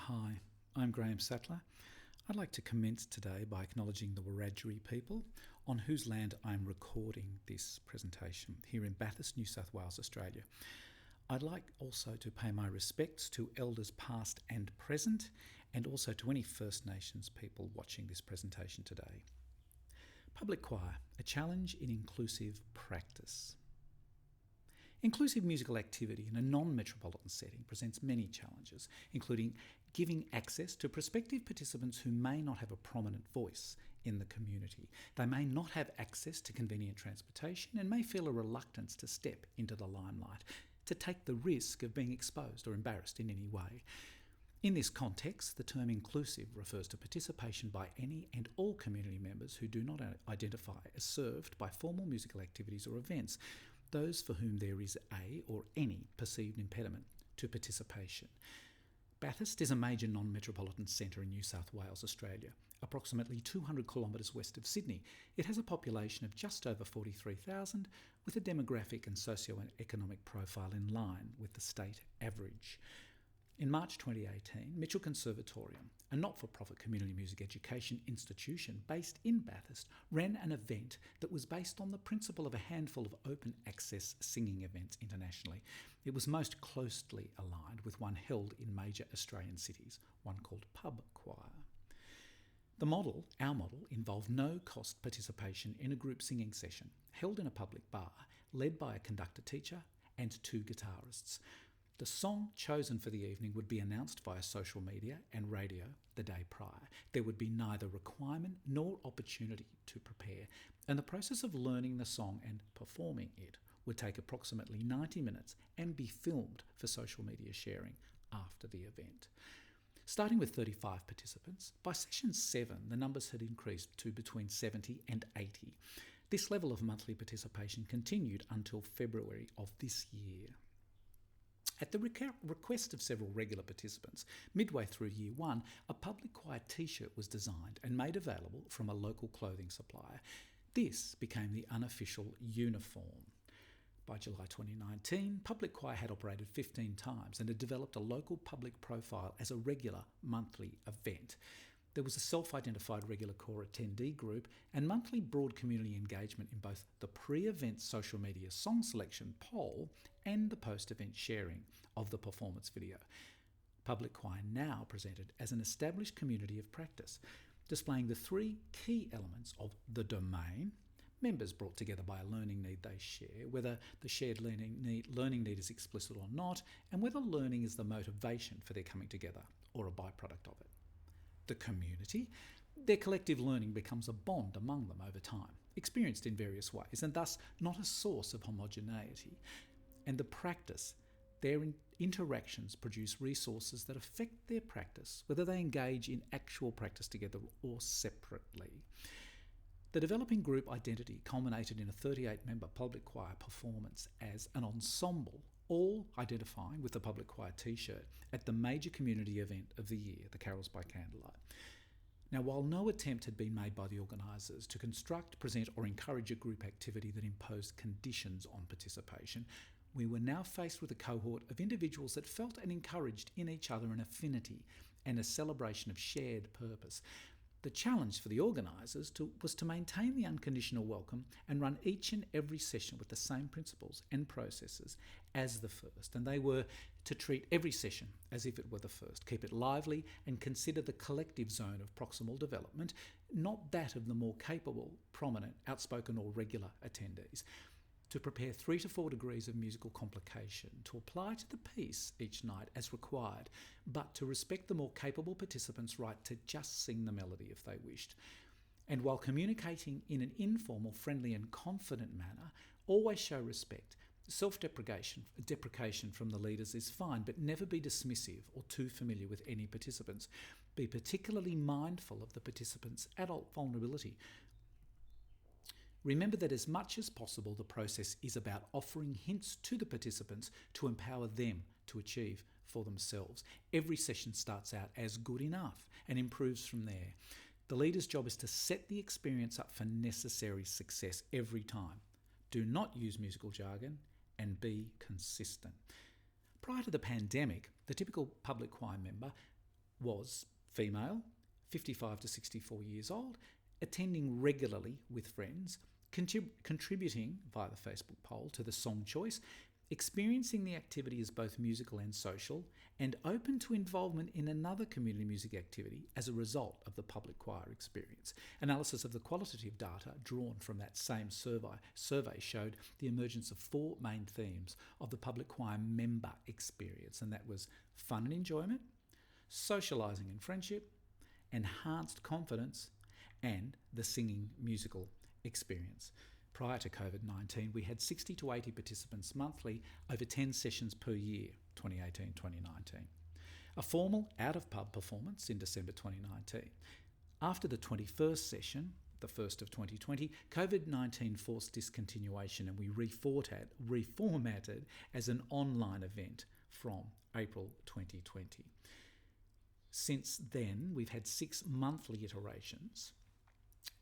Hi, I'm Graham Sattler. I'd like to commence today by acknowledging the Wiradjuri people on whose land I'm recording this presentation here in Bathurst, New South Wales, Australia. I'd like also to pay my respects to elders past and present, and also to any First Nations people watching this presentation today. Public choir, a challenge in inclusive practice. Inclusive musical activity in a non-metropolitan setting presents many challenges, including giving access to prospective participants who may not have a prominent voice in the community. They may not have access to convenient transportation and may feel a reluctance to step into the limelight, to take the risk of being exposed or embarrassed in any way. In this context, the term inclusive refers to participation by any and all community members who do not identify as served by formal musical activities or events, those for whom there is a or any perceived impediment to participation. Bathurst is a major non-metropolitan centre in New South Wales, Australia, approximately 200 kilometres west of Sydney. It has a population of just over 43,000, with a demographic and socio-economic profile in line with the state average. In March 2018, Mitchell Conservatorium, a not-for-profit community music education institution based in Bathurst, ran an event that was based on the principle of a handful of open access singing events internationally. It was most closely aligned with one held in major Australian cities, one called Pub Choir. The model, our model, involved no-cost participation in a group singing session held in a public bar, led by a conductor teacher and two guitarists. The song chosen for the evening would be announced via social media and radio the day prior. There would be neither requirement nor opportunity to prepare, and the process of learning the song and performing it would take approximately 90 minutes and be filmed for social media sharing after the event. Starting with 35 participants, by session 7 the numbers had increased to between 70 and 80. This level of monthly participation continued until February of this year. At the request of several regular participants, midway through year 1, a public choir t-shirt was designed and made available from a local clothing supplier. This became the unofficial uniform. By July 2019, Public Choir had operated 15 times and had developed a local public profile as a regular monthly event. There was a self-identified regular core attendee group and monthly broad community engagement in both the pre-event social media song selection poll and the post-event sharing of the performance video. Public Choir now presented as an established community of practice, displaying the three key elements of the domain, members brought together by a learning need they share, whether the shared learning need is explicit or not, and whether learning is the motivation for their coming together or a byproduct of it. The community, their collective learning becomes a bond among them over time, experienced in various ways, and thus not a source of homogeneity. And the practice, their interactions produce resources that affect their practice, whether they engage in actual practice together or separately. The developing group identity culminated in a 38-member public choir performance as an ensemble, all identifying with the public choir t-shirt at the major community event of the year, the Carols by Candlelight. Now, while no attempt had been made by the organisers to construct, present or encourage a group activity that imposed conditions on participation, we were now faced with a cohort of individuals that felt and encouraged in each other an affinity and a celebration of shared purpose. The challenge for the organisers was to maintain the unconditional welcome and run each and every session with the same principles and processes as the first. And they were to treat every session as if it were the first, keep it lively and consider the collective zone of proximal development, not that of the more capable, prominent, outspoken or regular attendees. To prepare 3 to 4 degrees of musical complication, to apply to the piece each night as required, but to respect the more capable participants' right to just sing the melody if they wished. And while communicating in an informal, friendly and confident manner, always show respect. Deprecation from the leaders is fine, but never be dismissive or too familiar with any participants. Be particularly mindful of the participants' adult vulnerability. Remember that as much as possible, the process is about offering hints to the participants to empower them to achieve for themselves. Every session starts out as good enough and improves from there. The leader's job is to set the experience up for necessary success every time. Do not use musical jargon and be consistent. Prior to the pandemic, the typical public choir member was female, 55 to 64 years old, attending regularly with friends, contributing via the Facebook poll to the song choice, experiencing the activity as both musical and social, and open to involvement in another community music activity as a result of the public choir experience. Analysis of the qualitative data drawn from that same survey showed the emergence of 4 main themes of the public choir member experience, and that was fun and enjoyment, socialising and friendship, enhanced confidence, and the singing musical experience. Prior to COVID-19, we had 60 to 80 participants monthly over 10 sessions per year, 2018-2019. A formal out-of-pub performance in December 2019. After the 21st session, the 1st of 2020, COVID-19 forced discontinuation and we reformatted as an online event from April 2020. Since then, we've had 6 monthly iterations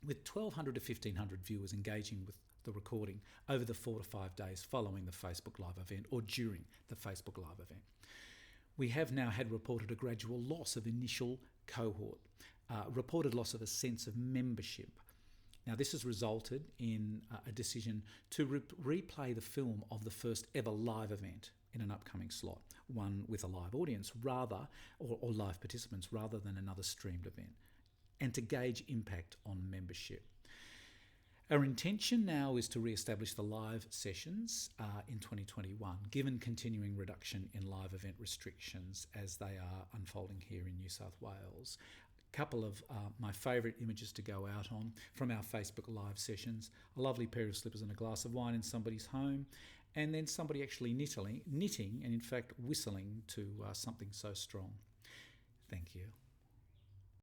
with 1,200 to 1,500 viewers engaging with the recording over the 4 to 5 days following the Facebook Live event or during the Facebook Live event. We have now had reported a gradual loss of initial cohort, reported loss of a sense of membership. Now, this has resulted in a decision to replay the film of the first ever live event in an upcoming slot, one with a live audience or live participants rather than another streamed event, and to gauge impact on membership. Our intention now is to re-establish the live sessions in 2021, given continuing reduction in live event restrictions as they are unfolding here in New South Wales. A couple of my favourite images to go out on from our Facebook Live sessions: a lovely pair of slippers and a glass of wine in somebody's home, and then somebody actually knitting and in fact whistling to something so strong. Thank you.